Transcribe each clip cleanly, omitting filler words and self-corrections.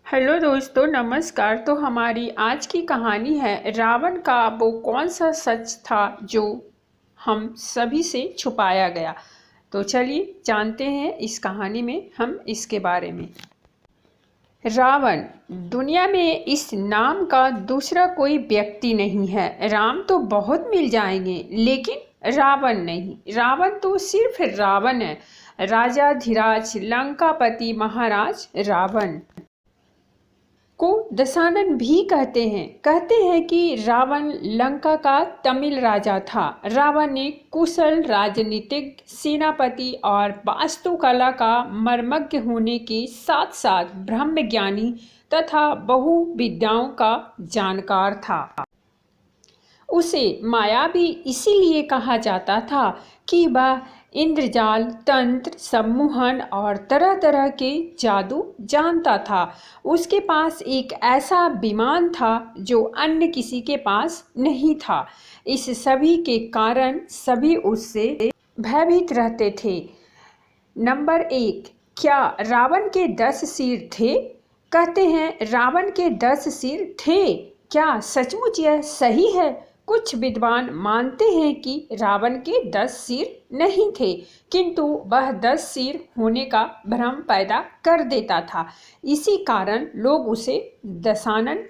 Hello दोस्तों, नमस्कार। तो हमारी आज की कहानी है रावण का वो कौन सा सच था जो हम सभी से छुपाया गया। तो चलिए जानते हैं इस कहानी में हम इसके बारे में। रावण, दुनिया में इस नाम का दूसरा कोई व्यक्ति नहीं है। राम तो बहुत मिल जाएंगे लेकिन रावण नहीं। रावण तो सिर्फ रावण है, राजाधिराज लंकापति महाराज रावण को दशानन भी कहते हैं कि रावण लंका का तमिल राजा था। रावण ने कुशल राजनीतिक, सेनापति और वास्तुकला का मर्मज्ञ होने के साथ साथ ब्रह्मज्ञानी तथा बहु विद्याओं का जानकार था। उसे मायावी इसीलिए कहा जाता था कि वह इंद्रजाल, तंत्र, सम्मोहन और तरह तरह के जादू जानता था। उसके पास एक ऐसा विमान था जो अन्य किसी के पास नहीं था। इस सभी के कारण सभी उससे भयभीत रहते थे। नंबर 1, क्या रावण के 10 सिर थे? कहते हैं रावण के 10 सिर थे। क्या सचमुच यह सही है? कुछ विद्वान मानते हैं कि रावण के 10 सिर नहीं थे, किंतु वह 10 सिर होने का भ्रम पैदा कर देता था। इसी कारण लोग उसे दशानन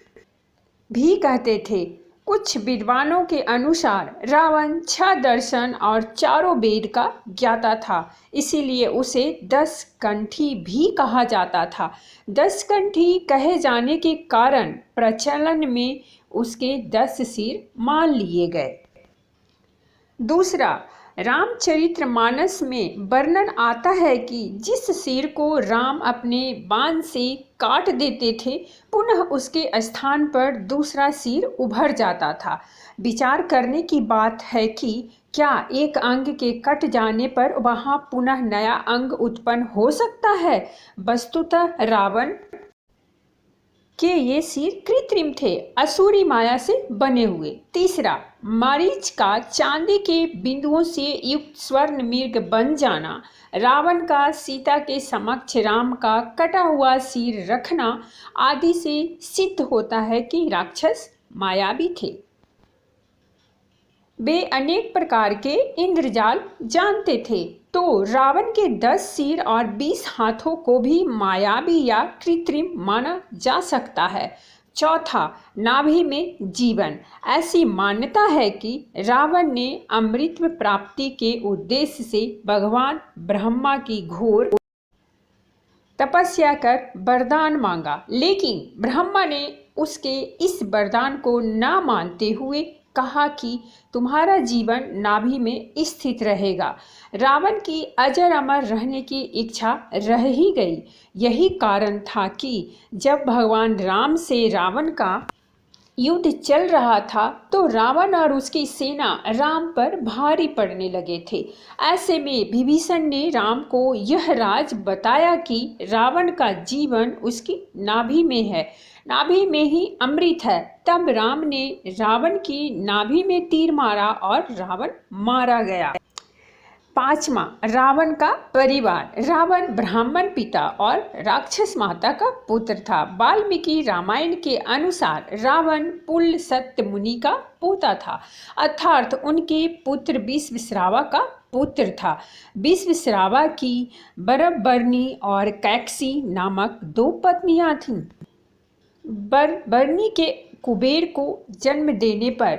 भी कहते थे। कुछ विद्वानों के अनुसार रावण 6 दर्शन और चारों वेद का ज्ञाता था, इसीलिए उसे 10 कंठी भी कहा जाता था। 10 कंठी कहे जाने के कारण प्रचलन में उसके 10 सिर मान लिए गए। दूसरा, रामचरितमानस में वर्णन आता है कि जिस सिर को राम अपने बाण से काट देते थे, पुनः उसके स्थान पर दूसरा सिर उभर जाता था। विचार करने की बात है कि क्या एक अंग के कट जाने पर वहां पुनः नया अंग उत्पन्न हो सकता है? वस्तुतः रावण कि ये सिर कृत्रिम थे, असुरी माया से बने हुए। तीसरा, मारीच का चांदी के बिंदुओं से युक्त स्वर्ण मृग बन जाना। रावण का सीता के समक्ष राम का कटा हुआ सिर रखना आदि से सिद्ध होता है कि राक्षस मायावी थे। वे अनेक प्रकार के इंद्रजाल जानते थे, तो रावण के 10 सिर और 20 हाथों को भी मायावी या कृत्रिम माना जा सकता है। चौथा, नाभि में जीवन। ऐसी मान्यता है कि रावण ने अमृत प्राप्ति के उद्देश्य से भगवान ब्रह्मा की घोर तपस्या कर वरदान मांगा, लेकिन ब्रह्मा ने उसके इस वरदान को न मानते हुए कहा कि तुम्हारा जीवन नाभि में स्थित रहेगा। रावण की अजर अमर रहने की इच्छा रह ही गई। यही कारण था कि जब भगवान राम से रावण का युद्ध चल रहा था तो रावण और उसकी सेना राम पर भारी पड़ने लगे थे। ऐसे में विभीषण ने राम को यह राज बताया कि रावण का जीवन उसकी नाभि में है, नाभि में ही अमृत है। तब राम ने रावण की नाभि में तीर मारा और रावण मारा गया। पांचवा, रावण का परिवार। रावण ब्राह्मण पिता और राक्षस माता का पुत्र था। वाल्मीकि रामायण के अनुसार रावण पुल सत्य मुनि का पोता था, अर्थात उनके पुत्र विश्वाश्रवा का पुत्र था। विश्वाश्रवा की बरबरनी और कैकसी नामक 2 पत्नियां थीं। बरबरनी के कुबेर को जन्म देने पर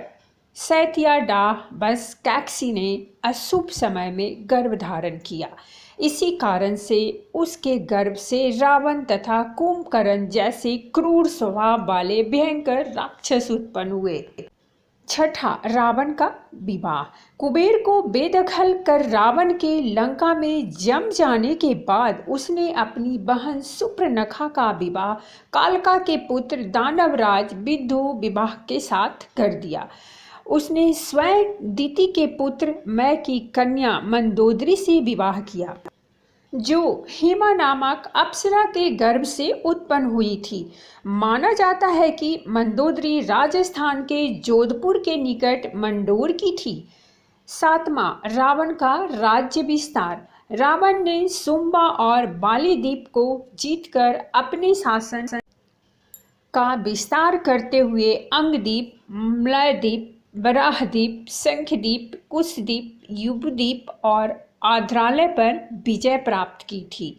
सैतिया डाह बस कैकसी ने अशुभ समय में गर्भ धारण किया। इसी कारण से उसके गर्भ से रावण तथा कुंभकर्ण जैसे क्रूर स्वभाव वाले भयंकर राक्षस उत्पन्न हुए। छठा, रावण का विवाह। कुबेर को बेदखल कर रावण के लंका में जम जाने के बाद उसने अपनी बहन सुपर्णखा का विवाह कालका के पुत्र दानवराज विदु विवाह के साथ कर दिया। उसने स्वयं दिति के पुत्र मय की कन्या मंदोदरी से विवाह किया, जो हेमा नामक अप्सरा के गर्भ से उत्पन्न हुई थी। माना जाता है कि मंदोदरी राजस्थान के जोधपुर के निकट मंडोर की थी। सातवां, रावण का राज्य विस्तार। रावण ने सुम्बा और बाली द्वीप को जीतकर अपने शासन का विस्तार करते हुए अंगद्वीप, मलयद्वीप, वराहद्वीप, शंखद्वीप, कुशद्वीप, युवद्वीप और आद्रालय पर विजय प्राप्त की थी।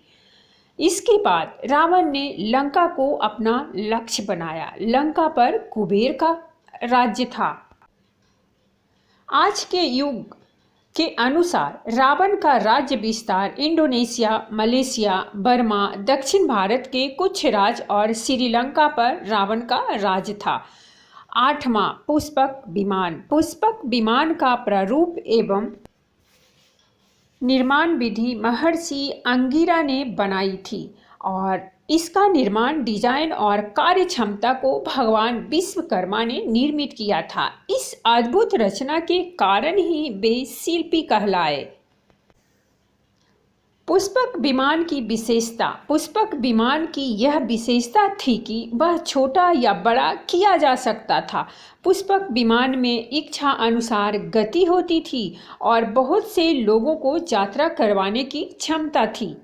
इसके बाद रावण ने लंका को अपना लक्ष्य बनाया। लंका पर कुबेर का राज्य था। आज के युग के अनुसार रावण का राज्य विस्तार इंडोनेशिया, मलेशिया, बर्मा, दक्षिण भारत के कुछ राज्य और श्रीलंका पर रावण का राज था। 8वां पुष्पक विमान। पुष्पक विमान का प्रारूप एवं निर्माण विधि महर्षि अंगिरा ने बनाई थी और इसका निर्माण, डिजाइन और कार्य क्षमता को भगवान विश्वकर्मा ने निर्मित किया था। इस अद्भुत रचना के कारण ही वे शिल्पी कहलाए। पुष्पक विमान की विशेषता। पुष्पक विमान की यह विशेषता थी कि वह छोटा या बड़ा किया जा सकता था। पुष्पक विमान में इच्छा अनुसार गति होती थी और बहुत से लोगों को यात्रा करवाने की क्षमता थी।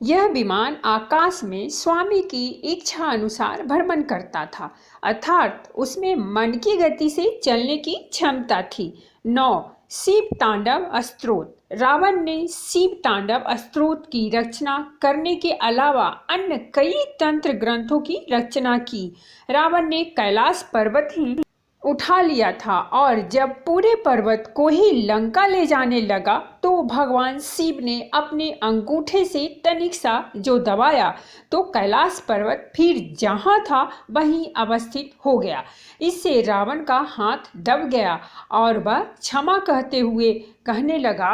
यह विमान आकाश में स्वामी की इच्छा अनुसार भ्रमण करता था, अर्थात उसमें मन की गति से चलने की क्षमता थी। 9. शिव तांडव स्तोत्र। रावण ने शिव तांडव स्तोत्र की रचना करने के अलावा अन्य कई तंत्र ग्रंथों की रचना की। रावण ने कैलाश पर्वत ही उठा लिया था और जब पूरे पर्वत को ही लंका ले जाने लगा तो भगवान शिव ने अपने अंगूठे से तनिक सा जो दबाया तो कैलाश पर्वत फिर जहाँ था वहीं अवस्थित हो गया। इससे रावण का हाथ दब गया और वह क्षमा कहते हुए कहने लगा,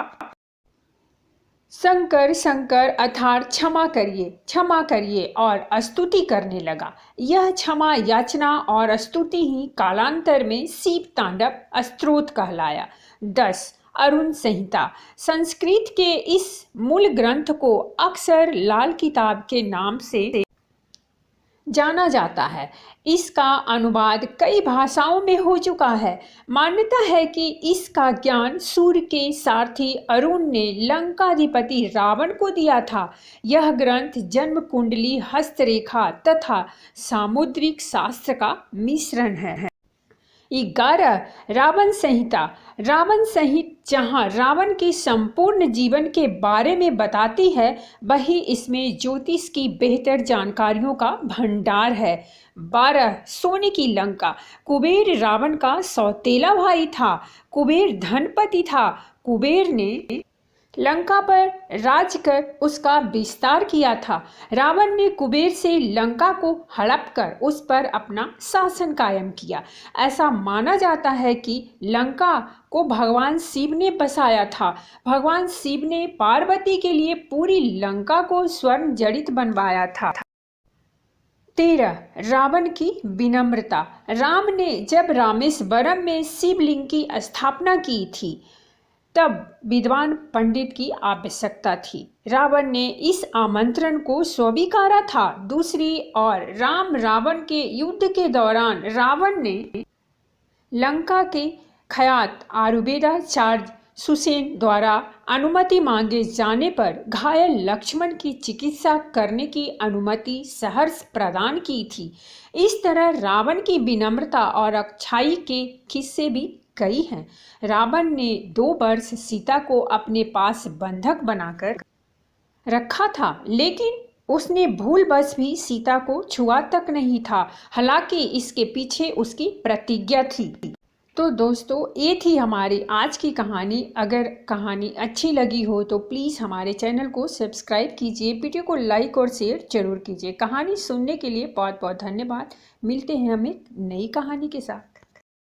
शंकर शंकर अर्थात क्षमा करिए और स्तुति करने लगा। यह क्षमा याचना और स्तुति ही कालांतर में शिव तांडव स्तोत्र कहलाया। 10. अरुण संहिता। संस्कृत के इस मूल ग्रंथ को अक्सर लाल किताब के नाम से जाना जाता है। इसका अनुवाद कई भाषाओं में हो चुका है। मान्यता है कि इसका ज्ञान सूर्य के सारथी अरुण ने लंकाधिपति रावण को दिया था। यह ग्रंथ जन्म कुंडली, हस्तरेखा तथा सामुद्रिक शास्त्र का मिश्रण है। 11. रावण संहिता। रावण संहिता जहाँ रावण के संपूर्ण जीवन के बारे में बताती है, वही इसमें ज्योतिष की बेहतर जानकारियों का भंडार है। 12. सोने की लंका। कुबेर रावण का सौतेला भाई था। कुबेर धनपति था। कुबेर ने लंका पर राज कर उसका विस्तार किया था। रावण ने कुबेर से लंका को हड़प कर उस पर अपना शासन कायम किया। ऐसा माना जाता है कि लंका को भगवान शिव ने बसाया था। भगवान शिव ने पार्वती के लिए पूरी लंका को स्वर्ण जड़ित बनवाया था। 13. रावण की विनम्रता। राम ने जब रामेश्वरम में शिवलिंग की स्थापना की थी तब विद्वान पंडित की आवश्यकता थी। रावण ने इस आमंत्रण को स्वीकारा था। दूसरी ओर राम रावण के युद्ध के दौरान रावण ने लंका के खयात आयुर्वेदाचार्य सुसेन द्वारा अनुमति मांगे जाने पर घायल लक्ष्मण की चिकित्सा करने की अनुमति सहर्ष प्रदान की थी। इस तरह रावण की विनम्रता और अच्छाई के किस्से भी कई हैं। रावण ने 2 वर्ष सीता को अपने पास बंधक बनाकर रखा था, लेकिन उसने भूलवश भी सीता को छुआ तक नहीं था। हालांकि इसके पीछे उसकी प्रतिज्ञा थी। तो दोस्तों, ये थी हमारी आज की कहानी। अगर कहानी अच्छी लगी हो तो प्लीज़ हमारे चैनल को सब्सक्राइब कीजिए, वीडियो को लाइक और शेयर जरूर कीजिए। कहानी सुनने के लिए बहुत बहुत धन्यवाद। मिलते हैं हम एक नई कहानी के साथ।